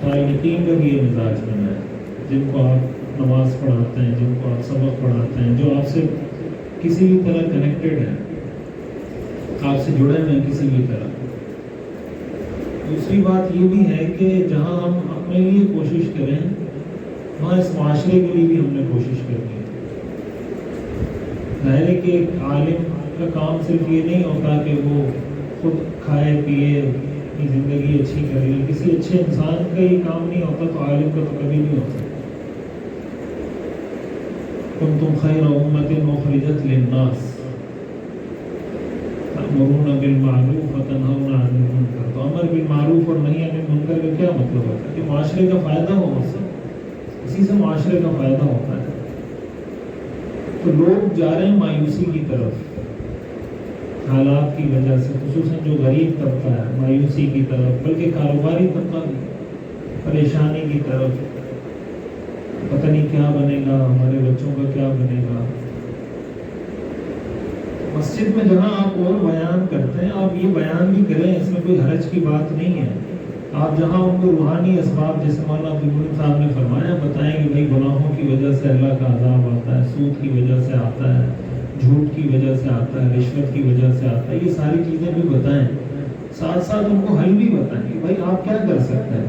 صالحین کا بھی یہ مزاج بنا ہے، جن کو آپ نماز پڑھاتے ہیں، جن کو آپ سبق پڑھاتے ہیں، جو آپ سے کسی بھی طرح کنیکٹڈ ہیں، آپ سے جڑے ہوئے ہیں کسی بھی طرح۔ دوسری بات یہ بھی ہے کہ جہاں ہم اپنے لیے کوشش کریں وہاں اس معاشرے کے لیے بھی ہم نے کوشش کرنی ہے۔ ظاہر ہے کہ ایک عالم کا کام صرف یہ نہیں ہوتا کہ وہ خود کھائے پیے اپنی زندگی اچھی کر لے، کسی اچھے انسان کا یہ کام نہیں ہوتا تو عالم کا تو کبھی نہیں ہوتا۔ کنتم خیر امۃ اخرجت للناس تأمرون بالمعروف وتنہون عن المنکر۔ تو امر بالمعروف اور نہی عن المنکر کا کیا مطلب ہوتا ہے؟ کہ معاشرے کا فائدہ ہو، اس سے اسی سے معاشرے کا فائدہ ہوتا ہے۔ تو لوگ جا رہے ہیں مایوسی کی طرف، حالات کی وجہ سے، خصوصاً جو غریب طبقہ ہے مایوسی کی طرف، بلکہ کاروباری طبقہ بھی پریشانی کی طرف، پتہ نہیں کیا بنے گا، ہمارے بچوں کا کیا بنے گا۔ مسجد میں جہاں آپ اور بیان کرتے ہیں آپ یہ بیان بھی کریں، اس میں کوئی حرج کی بات نہیں ہے۔ آپ جہاں ان کو روحانی اسباب جیسے مولانا عبدالمنعم صاحب نے فرمایا بتائیں کہ بھائی گناہوں کی وجہ سے اللہ کا عذاب آتا ہے، سود کی وجہ سے آتا ہے، جھوٹ کی وجہ سے آتا ہے، رشوت کی وجہ سے آتا ہے، یہ ساری چیزیں بھی بتائیں، ساتھ ساتھ ان کو حل بھی بتائیں کہ بھائی آپ کیا کر سکتے ہیں۔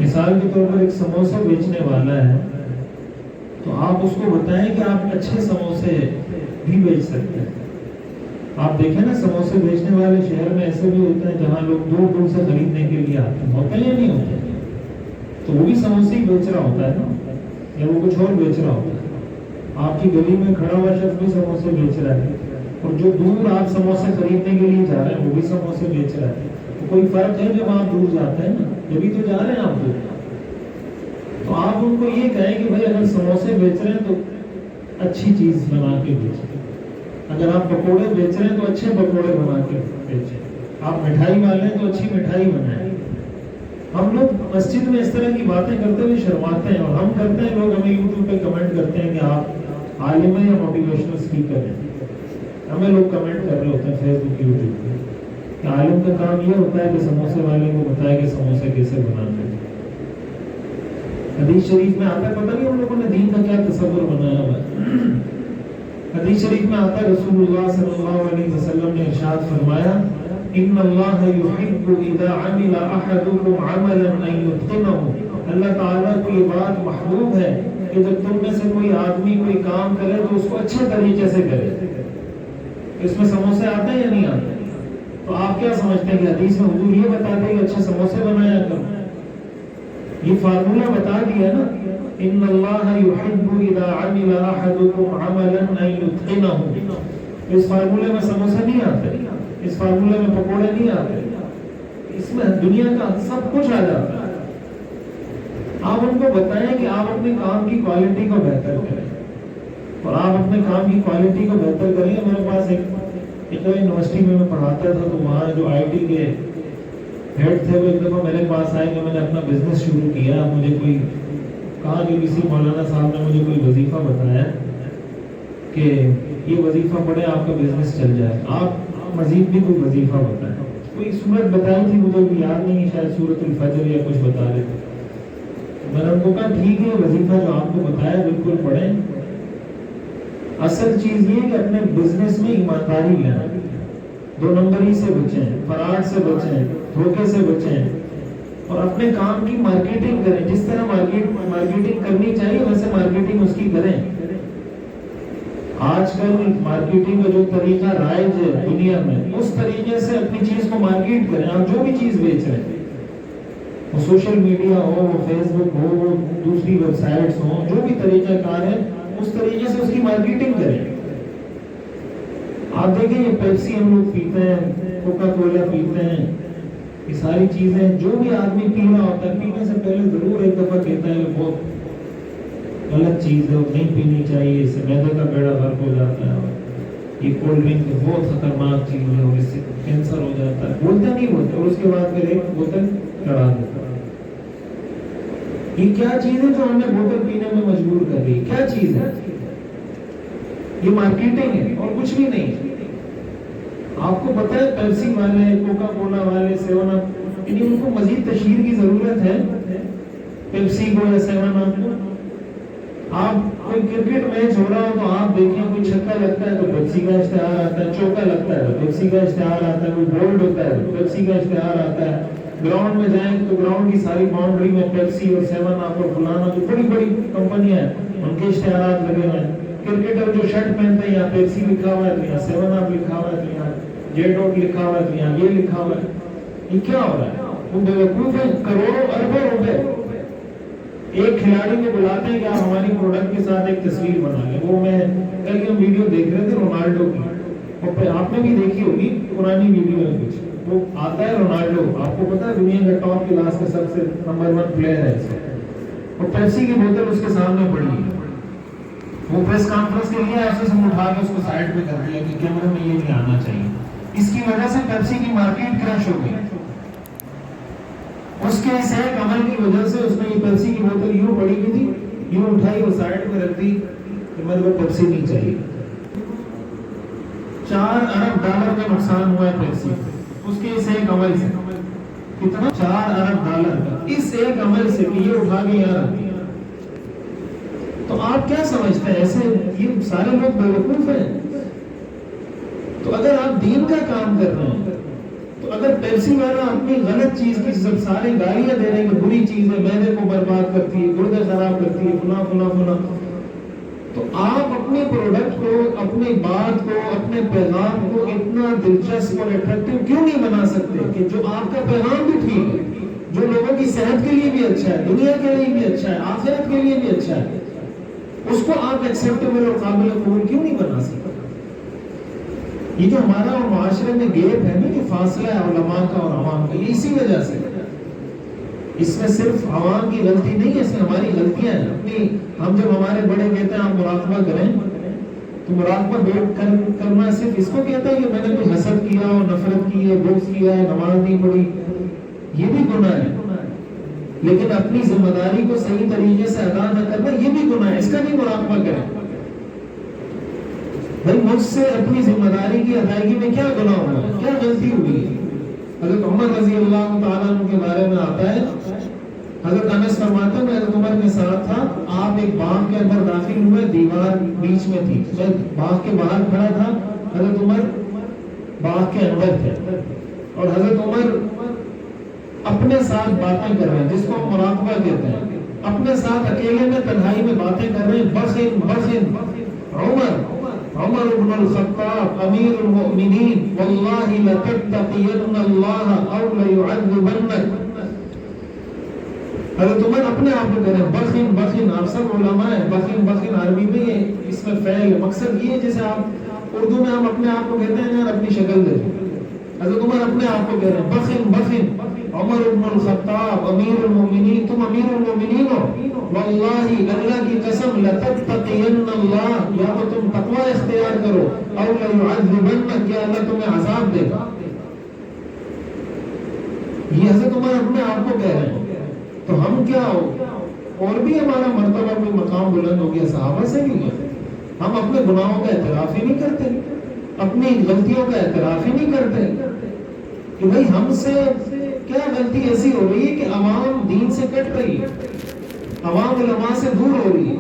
مثال کے طور پر ایک سموسہ بیچنے والا ہے تو آپ اس کو بتائیں کہ آپ اچھے سموسے بھی بیچ سکتے ہیں۔ آپ دیکھیں نا سموسے بیچنے والے شہر میں ایسے بھی ہوتے ہیں جہاں لوگ دور دور سے خریدنے کے لیے آتے ہیں، ہوتے ہیں یا نہیں ہوتے؟ تو وہ بھی سموسے ہی بیچ رہا ہوتا ہے نا، یا وہ کچھ اور بیچ رہا ہوتا ہے۔ آپ کی گلی میں کھڑا ہوا شخص بھی سموسے بیچ رہا ہے، اور جو دور آپ سموسے خریدنے کے لیے جا رہے ہیں وہ بھی سموسے بیچ رہا ہے۔ تو کوئی فرق ہے جب آپ دور جاتے ہیں نا، جبھی تو جا رہے ہیں آپ دور۔ تو آپ ان کو یہ کہیں کہ بھائی اگر سموسے بیچ رہے ہیں تو اچھی چیز بنا کے بیچیں، اگر آپ پکوڑے بیچ رہے ہیں تو اچھے پکوڑے بنا کے بیچیں، آپ مٹھائی والے ہیں تو اچھی مٹھائی بنائیں۔ ہم لوگ مسجد میں اس طرح کی باتیں کرتے ہوئے شرماتے ہیں، اور ہم کرتے ہیں، لوگ ہمیں یوٹیوب پہ کمنٹ کرتے ہیں کہ آپ عالم ہیں یا موٹیویشنل اسپیکر ہیں۔ ہمیں لوگ کمنٹ کر رہے ہوتے ہیں فیس بک یوٹیوب پہ کہ عالم کا کام یہ ہوتا ہے کہ سموسے والے کو بتائے کہ سموسے کیسے بنانا ہے۔ حدیث شریف میں آتا ہے، پتہ نہیں ہم لوگوں نے دین کا کیا تصور بنایا ہوا ہے۔ حدیث شریف میں آتا ہے رسول اللہ صلی اللہ علیہ وسلم نے ارشاد فرمایا ان اللہ یحب اذا عمل احدکم عملا ان یتقنه۔ اللہ تعالیٰ کو یہ بات محبوب ہے کہ جب تم میں سے کوئی آدمی کوئی کام کرے تو اس کو اچھے طریقے سے کرے۔ اس میں سموسے آتے ہیں یا نہیں آتے؟ تو آپ کیا سمجھتے ہیں کہ حدیث میں حضور یہ بتاتے ہیں کہ اچھے سموسے بنایا کرو؟ یہ فارمولہ بتا دیا نا، ان اللہ یحب اذا عمل احدکم عملا ان یتقنه۔ اس فارمولے میں سموسے نہیں آتے، اس فارمولے میں پکوڑے نہیں آتے، اس میں دنیا کا سب کچھ آ جاتا ہے۔ آپ ان کو بتائیں کہ آپ اپنے کام کی کوالٹی کو بہتر کریں، اور آپ اپنے کام کی کوالٹی کو بہتر کریں۔ میرے پاس ایک یونیورسٹی میں پڑھاتا تھا، تو وہاں جو آئی ٹی کے ہیڈ تھے وہ ایک دفعہ میرے پاس آئے کہ میں نے اپنا بزنس شروع کیا، مجھے کوئی کہا کہ کسی مولانا صاحب نے مجھے کوئی وظیفہ بتایا کہ یہ وظیفہ پڑھے آپ کا بزنس چل جائے، آپ مزید بھی کوئی وظیفہ بتائیں۔ کوئی صورت بتائی تھی، مجھے بھی یاد نہیں، شاید سورۃ الفجر یا کچھ بتا رہے تھے۔ میں نے ان کو کہا ٹھیک ہے وظیفہ جو آپ کو بتایا بالکل پڑھیں، اصل چیز یہ کہ اپنے بزنس میں ایمانداری لینا، دو نمبری سے بچیں، فراڈ سے بچیں، دھوکے سے بچیں، اور اپنے کام کی مارکیٹنگ کریں۔ جس طرح مارکیٹنگ کرنی چاہیے ویسے مارکیٹنگ اس کی کریں۔ آج کل مارکیٹنگ کا جو طریقہ رائج ہے دنیا میں، اس طریقے سے اپنی چیز کو مارکیٹ کریں۔ آپ جو بھی چیز بیچ رہے ہیں، وہ سوشل میڈیا ہو، وہ فیس بک ہو، وہ دوسری ویب سائٹس ہوں، جو بھی طریقہ کار ہے اس طریقے سے اس کی مارکیٹنگ کریں۔ آپ دیکھیں یہ پیپسی ہم لوگ پیتے ہیں، کوکا کولا پیتے ہیں، یہ ساری چیزیں جو بھی آدمی پی رہا ہوتا ہے، پینے سے پہلے ضرور ایک دفعہ کہتا ہے کہ بہت غلط چیز ہے، نہیں پینی چاہیے، اس سے معدے کا بیڑا غرق ہو جاتا ہے، یہ کولڈ ڈرنک بہت خطرناک چیز ہے اور اس سے کینسر ہو جاتا ہے۔ بولتے نہیں بولتے، اور اس کے بعد پھر ایک بوتل چڑھا دیتا ہے۔ یہ کیا چیز ہے جو ہمیں بوتل پینے میں مجبور کر رہی ہے؟ کیا چیز ہے؟ یہ مارکیٹنگ ہے اور کچھ بھی نہیں۔ آپ کو پتہ ہے پیپسی والے، کوکا کولا والے، 7 اپ یعنی ان کو مزید تشہیر کی ضرورت ہے پیپسی کو یا 7 اپ کو. آپ کوئی کرکٹ میچ ہو رہا ہو تو آپ دیکھیں کوئی چھکا لگتا ہے تو پیپسی کا اشتہار آتا ہے, چوکا لگتا ہے تو پیپسی کا اشتہار آتا ہے, کوئی بولڈ ہوتا ہے تو پیپسی کا اشتہار آتا ہے. گراؤنڈ میں جائیں تو گراؤنڈ کی ساری باؤنڈری میں پیپسی اور 7 اپ اور فلانا جو بڑی بڑی کمپنیاں ہیں ان کے اشتہارات لگے ہوئے ہیں. کرکٹر جو شرٹ پہنتے ہیں یہاں پیپسی لکھا ہوا ہے تو یہاں 7 اپ لکھا ہوا ہے تو یہاں جیٹ آؤٹ لکھا ہوا ہے تو یہاں یہ لکھا ہوا ہے. یہ کیا ہو رہا ہے؟ وہ بیوقوف ہیں, کروڑوں اربوں روپے ایک کھلاڑی کو بلاتے ہیں کہ آپ ہماری پروڈکٹ کے ساتھ ایک تصویر بنا لیں. وہ میں کل ہم ویڈیو دیکھ رہے تھے رونالڈو کی, اور آپ نے بھی دیکھی ہوگی پرانی ویڈیو میں کچھ. وہ آتا ہے رونالڈو, آپ کو پتا ہے دنیا کا ٹاپ کلاس کا سب سے نمبر 1 پلیئر ہے, اور پیپسی کی بوتل اس کے سامنے پڑی ہے. وہ پریس کانفرنس کے لیے ایسے سے اٹھا کے اس کو سائڈ پہ کر دیا کہ کیمرے میں یہ نہیں آنا چاہیے. اس کی وجہ سے پیپسی کی مارکیٹ کریش ہو گئی. اس کے اس ایک عمل کی وجہ سے اس نے یہ پیپسی کی بوتل یوں پڑی ہوئی تھی, یوں اٹھائی اور سائڈ پہ رکھ دی کہ میرے کو پیپسی نہیں چاہیے. $4 ارب کا نقصان ہوا ہے پیپسی اس کے اس ایک عمل سے. کتنا؟ $4 ارب کا اس ایک عمل سے کہ یہ اٹھا کے یہاں رکھ دیا. تو آپ کیا سمجھتے ہیں ایسے یہ سارے لوگ بیوقوف ہیں؟ تو اگر آپ دین کا کام کر رہے ہیں تو اگر پیپسی والا اپنی غلط چیز کی سب سارے گالیاں دے رہے ہیں کہ بری چیز ہے, معدے کو برباد کرتی ہے, گردے خراب کرتی ہے, فلاں فلاں فلاں, تو آپ اپنے پروڈکٹ کو, اپنی بات کو, اپنے پیغام کو اتنا دلچسپ اور اٹریکٹیو کیوں نہیں بنا سکتے کہ جو آپ کا پیغام بھی ٹھیک ہے, جو لوگوں کی صحت کے لیے بھی اچھا ہے, دنیا کے لیے بھی اچھا ہے, آخرت کے لیے بھی اچھا ہے, اس کو آپ ایکسیپٹیبل اور قابل قبول کیوں نہیں بنا سکتے؟ یہ جو ہمارا اور معاشرے میں گیپ ہے نا, کہ فاصلہ ہے علماء کا اور عوام کا, یہ اسی وجہ سے. اس میں صرف عوام کی غلطی نہیں ہے, اس میں ہماری غلطیاں ہیں اپنی. ہم جب ہمارے بڑے کہتے ہیں آپ مراقبہ کریں تو مراقبہ بیٹھ کرنا صرف اس کو کہتا ہے کہ میں نے کوئی حسد کیا اور نفرت کی ہے, بغض کیا ہے, نماز نہیں پڑھی, یہ بھی گناہ ہے. لیکن اپنی ذمہ داری کو صحیح طریقے سے ادا نہ کرنا یہ بھی گناہ ہے, اس کا بھی مراقبہ کریں. بھائی مجھ سے اپنی ذمہ داری کی ادائیگی میں کیا گناہ ہوا ہے, کیا غلطی ہوئی ہے؟ حضرت عمر رضی اللہ تعالیٰ عنہ کے بارے میں آتا ہے, حضرت انس فرماتے ہیں میں حضرت عمر کے ساتھ تھا, آپ ایک باغ کے اندر داخل ہوئے, دیوار بیچ میں تھی, میں باغ کے باہر کھڑا تھا, حضرت عمر باغ کے اندر تھے, اور حضرت عمر اپنے ساتھ باتیں کر رہے ہیں, جس کو مراقبہ کہتے ہیں, اپنے ساتھ اکیلے میں تنہائی میں باتیں کر رہے ہیں. بخن عمر بن الخطاب امیر المؤمنین واللہ لتتقین اللہ او لیعذبنک. حضرت عمر اپنے آپ کو کہہ رہے ہیں بخن. آپ سب علماء ہیں, بخن عربی میں یہ اس میں فعل ہے, مقصد یہ جیسے آپ اردو میں ہم اپنے آپ کو کہتے ہیں یار اپنی شکل دے. حضرت عمر اپنے آپ کو کہہ رہے ہیں بخن. عمر بن الخطاب امیر المؤمنین, تم امیر المؤمنین ہو, واللہ اللہ کی قسم لتتقین اللہ, یا تو تم تقوی اختیار کرو, او لیعذبنک, یا اللہ تمہیں عذاب دے گا. یہ حضرت عمر اپنے آپ کو کہہ رہے ہیں. تو ہم کیا ہو, اور بھی ہمارا مرتبہ کوئی مقام بلند ہو گیا صحابہ سے نہیں ہے. ہم اپنے گناہوں کا اعتراف ہی نہیں کرتے, اپنی غلطیوں کا اعتراف ہی نہیں کرتے کہ بھئی ہم سے کیا غلطی ایسی ہو رہی ہے کہ عوام دین سے کٹ رہی ہے, عوام علماء سے دور ہو رہی ہے.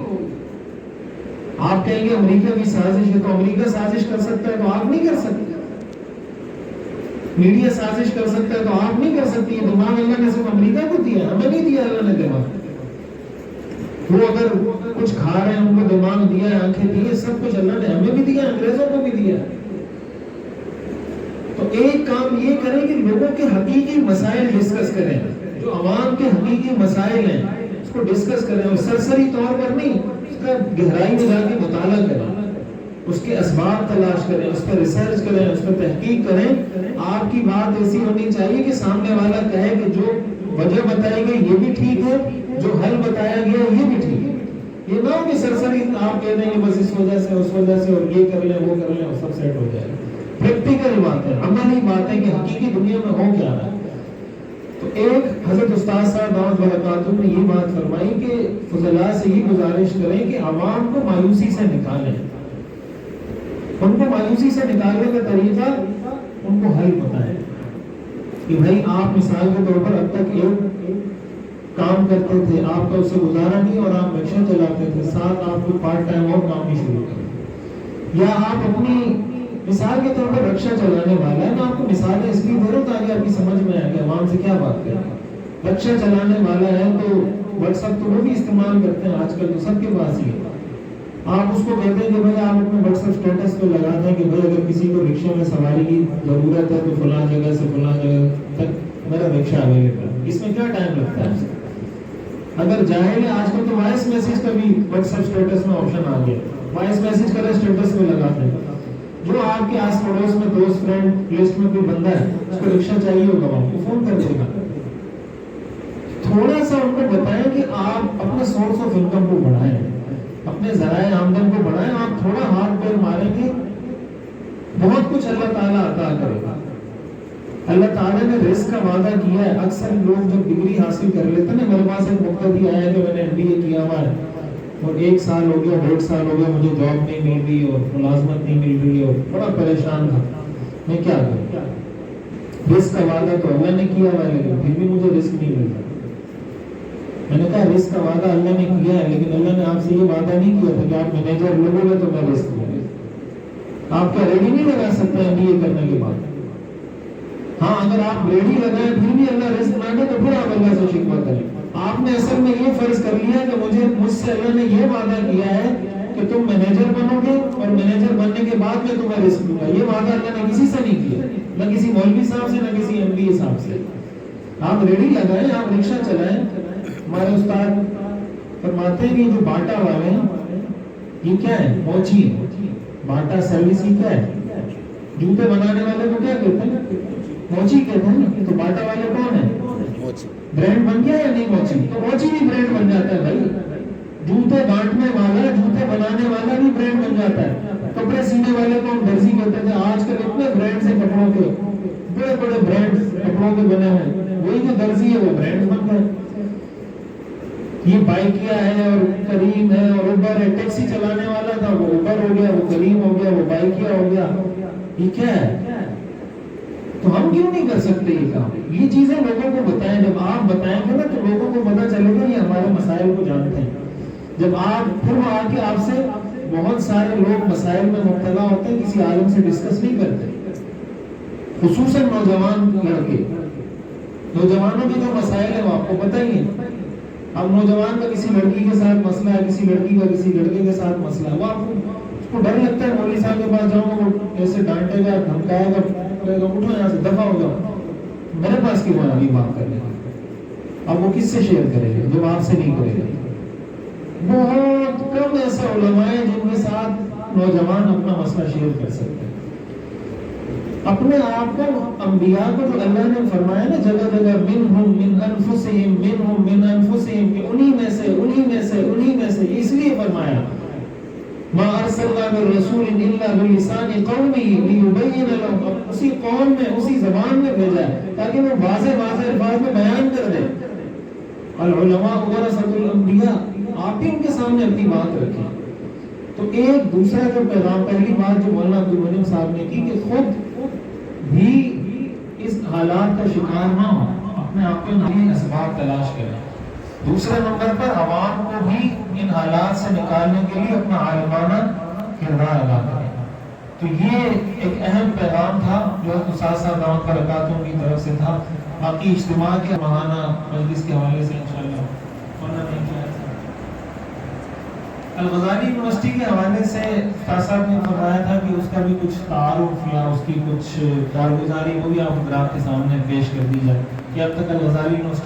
آپ کہیں گے امریکہ کی سازش ہے, تو امریکہ سازش کر سکتا ہے تو آپ نہیں کر سکتے. میڈیا سازش کر سکتا ہے تو آپ نہیں کر سکتی. یہ دماغ اللہ نے صرف امریکہ کو دیا, ہمیں نہیں دیا اللہ نے دماغ. وہ اگر کچھ کھا رہے ہیں ان کو دماغ دیا ہے, آنکھیں دی ہے, سب کچھ اللہ نے ہمیں بھی دیا, انگریزوں کو بھی دیا. تو ایک کام یہ کریں کہ لوگوں کے حقیقی مسائل ڈسکس کریں, جو عوام کے حقیقی مسائل ہیں اس کو ڈسکس کریں, اور سرسری طور پر نہیں, اس کا گہرائی میں جا کے مطالعہ کریں, اس کے اسباب تلاش کریں, اس پر ریسرچ کریں, اس پر تحقیق کریں. آپ کی بات ایسی ہونی چاہیے کہ سامنے والا کہے کہ جو وجہ بتائی گئی یہ بھی ٹھیک ہے, جو حل بتایا گیا یہ بھی ٹھیک ہے. یہ نہ ہو کہ سرسری آپ کہہ دیں گے بس اس وجہ سے اس وجہ سے, اور یہ کر لیں وہ کر لیں اور سب سیٹ ہو جائے. پریکٹیکل بات ہے, عملی بات ہے کہ حقیقی دنیا میں ہو کیا رہا ہے. تو ایک حضرت استاد صاحب دعوت برکاتہ نے یہ بات فرمائی کہ فضلاء سے یہ گزارش کریں کہ عوام کو مایوسی سے نکالیں, ان کو مایوسی سے نکالنے کا طریقہ ان کو حل بتائیں. کہ بھائی آپ مثال کے طور پر اب تک ایک کام کرتے تھے، آپ کا اس سے گزارا نہیں اور آپ رکشہ چلاتے تھے، ساتھ آپ کو پارٹ ٹائم اور کام بھی شروع کر، یا آپ اپنی مثال کے طور پر رکشہ چلانے والا ہے، میں آپ کو مثالیں اس لیے دے رہا ہوں تاکہ آپ کی سمجھ میں آئے کہ عوام سے کیا بات کریں۔ رکشہ چلانے والا ہے تو واٹس ایپ تو وہ بھی استعمال کرتے ہیں، آج کل تو سب کے پاس ہی ہے۔ آپ اس کو کہتے ہیں کہ بھائی آپ اپنے واٹس ایپ اسٹیٹس پہ لگاتے ہیں کہ بھائی اگر کسی کو رکشے میں سواری کی ضرورت ہے تو فلاں جگہ سے فلاں جگہ تک میرا رکشہ اویلیبل ہے۔ اس میں کیا ٹائم لگتا ہے؟ اگر جاہل ہے، آج کل تو وائس میسج کا بھی واٹس ایپ اسٹیٹس میں آپشن آ گیا، وائس میسج کرے اسٹیٹس میں لگاتے ہیں۔ جو آپ کے آس پڑوس میں دوست فرینڈ لسٹ میں کوئی بندہ ہے، اس کو رکشہ چاہیے ہوگا، وہ آپ کو فون کر دے گا۔ تھوڑا سا ان کو بتائیں کہ آپ اپنے سورس آف انکم کو بڑھائیں، اپنے ذرائع آمدن کو بڑھائیں، آپ تھوڑا ہاتھ پیر ماریں گے، بہت کچھ اللہ تعالیٰ عطا کرے گا۔ اللہ تعالیٰ نے رزق کا وعدہ کیا ہے۔ اکثر لوگ جب ڈگری حاصل کر لیتے ہیں نا، میرے پاس ایک مقتدی آیا کہ میں نے MBA کیا ہوا ہے اور 1 سال ہو گیا 1.5 سال ہو گیا مجھے جاب نہیں مل رہی اور ملازمت نہیں مل رہی اور بڑا پریشان تھا، میں کیا کروں؟ رزق کا وعدہ تو اللہ نے کیا ہوا ہے لیکن پھر بھی مجھے رزق نہیں مل رہا۔ میں نے کہا رزق کا وعدہ اللہ نے کیا ہے لیکن اللہ نے آپ سے یہ وعدہ نہیں کیا تھا کہ آپ مینیجر لوگوں گے تو میں رزق دوں گا۔ آپ کیا ریڈی نہیں لگا سکتے MBA کرنے کے بعد؟ ہاں، اگر آپ ریڈی لگائیں پھر بھی اللہ رزق نہ دے تو پھر آپ اللہ سے شکوہ کریں۔ آپ نے اصل میں یہ فرض کر لیا کہ مجھ سے اللہ نے یہ وعدہ کیا ہے کہ تم مینیجر بنو گے اور مینیجر بننے کے بعد میں تمہیں رزق دوں گا۔ یہ وعدہ اللہ نے کسی سے نہیں کیا، نہ کسی مولوی صاحب سے، نہ کسی MBA صاحب سے۔ آپ ریڈی لگائیں، آپ رکشہ چلائیں۔ ہمارے استاد فرماتے ہیں کہ جو باٹا والے ہیں یہ کیا ہے؟ موچی ہے۔ باٹا سروس ہی کیا ہے؟ جوتے بنانے والے کو کیا کہتے ہیں؟ موچی کہتے ہیں۔ تو باٹا والے کون ہیں؟ برانڈ بن گیا یا نہیں موچی؟ تو موچی بھی برانڈ بن جاتا ہے بھائی۔ جوتے بانٹنے والا، جوتے بنانے والا بھی برانڈ بن جاتا ہے۔ کپڑے سینے والے کو ہم درزی کہتے تھے، آج کل اتنے برانڈ سے کپڑوں کے، بڑے بڑے برانڈ کپڑوں کے بنے ہیں، وہی جو درزی ہے وہ برانڈ بن گئے۔ یہ بائکیا ہے اور کریم ہے اور اوبر ہے، ٹیکسی چلانے والا تھا وہ اوبر ہو گیا، وہ کریم ہو گیا، وہ بائکیا ہو گیا۔ یہ کیا ہے؟ تو ہم کیوں نہیں کر سکتے یہ کام؟ یہ چیزیں لوگوں کو بتائیں۔ جب آپ بتائیں گے نا تو لوگوں کو پتہ چلے گا یہ ہمارے مسائل کو جانتے ہیں۔ جب آپ پھر وہ آ کے آپ سے، بہت سارے لوگ مسائل میں مبتلا ہوتے ہیں، کسی عالم سے ڈسکس نہیں کرتے، خصوصاً نوجوان لڑکے۔ نوجوانوں کے جو مسائل ہیں وہ آپ کو پتہ ہی ہے۔ اب نوجوان کا کسی لڑکی کے ساتھ مسئلہ ہے، کسی لڑکی کا کسی لڑکے کے ساتھ مسئلہ ہے، وہ آپ کو ڈر لگتا ہے مولوی صاحب کے پاس جاؤں گا، وہ ایسے ڈانٹے گا، دھمکائے گا، کہے گا اٹھو یہاں سے، دفع ہو جاؤ، میرے پاس کیوں آیا ابھی بات کرنے کا؟ اب وہ کس سے شیئر کرے گا جو آپ سے نہیں کرے گا؟ بہت کم ایسے علماء ہیں جن کے ساتھ نوجوان اپنا مسئلہ شیئر کر سکتے ہیں۔ اپنے آپ کو، انبیاء کو جو اللہ نے فرمایا نا جگہ جگہ، منہم من انفسہم، منہم من انفسہم، کہ انہی میں سے، انہی میں سے، انہی میں سے، اس لیے فرمایا ما ارسلنا من رسول الا بلسان قومه ليبين لهم، اسی قوم میں، اسی زبان میں بھیجا ہے تاکہ وہ واضح واضح الفاظ میں بیان کر دیں۔ العلماء ورثۃ الانبیاء، آپ بھی ان کے سامنے اپنی بات رکھیں۔ تو ایک دوسرا جو پیغام، پہلی بات جو مولانا عبدالمنعم صاحب نے کی کہ خود بھی اس حالات کا شکار نہ ہو، اپنے آپ کو نئی اسباب تلاش کریں۔ دوسرے نمبر پر عوام کو بھی ان حالات سے نکالنے کے لیے اپنا عالمانہ کردار ادا کریں۔ تو یہ ایک اہم پیغام تھا جو استاد صاحب دعوت برکاتہ کی طرف سے تھا۔ باقی اجتماع کے ماہانہ مجلس کے حوالے سے انشاءاللہ الغزالی یونیورسٹی کے حوالے سے استاد صاحب نے فرمایا تھا کہ اس کا بھی کچھ تعارف یا اس کی کچھ کارگزاری وہ بھی آپ حضرات کے سامنے پیش کر دی جائے کہ اب تک الغزالی یونیورسٹی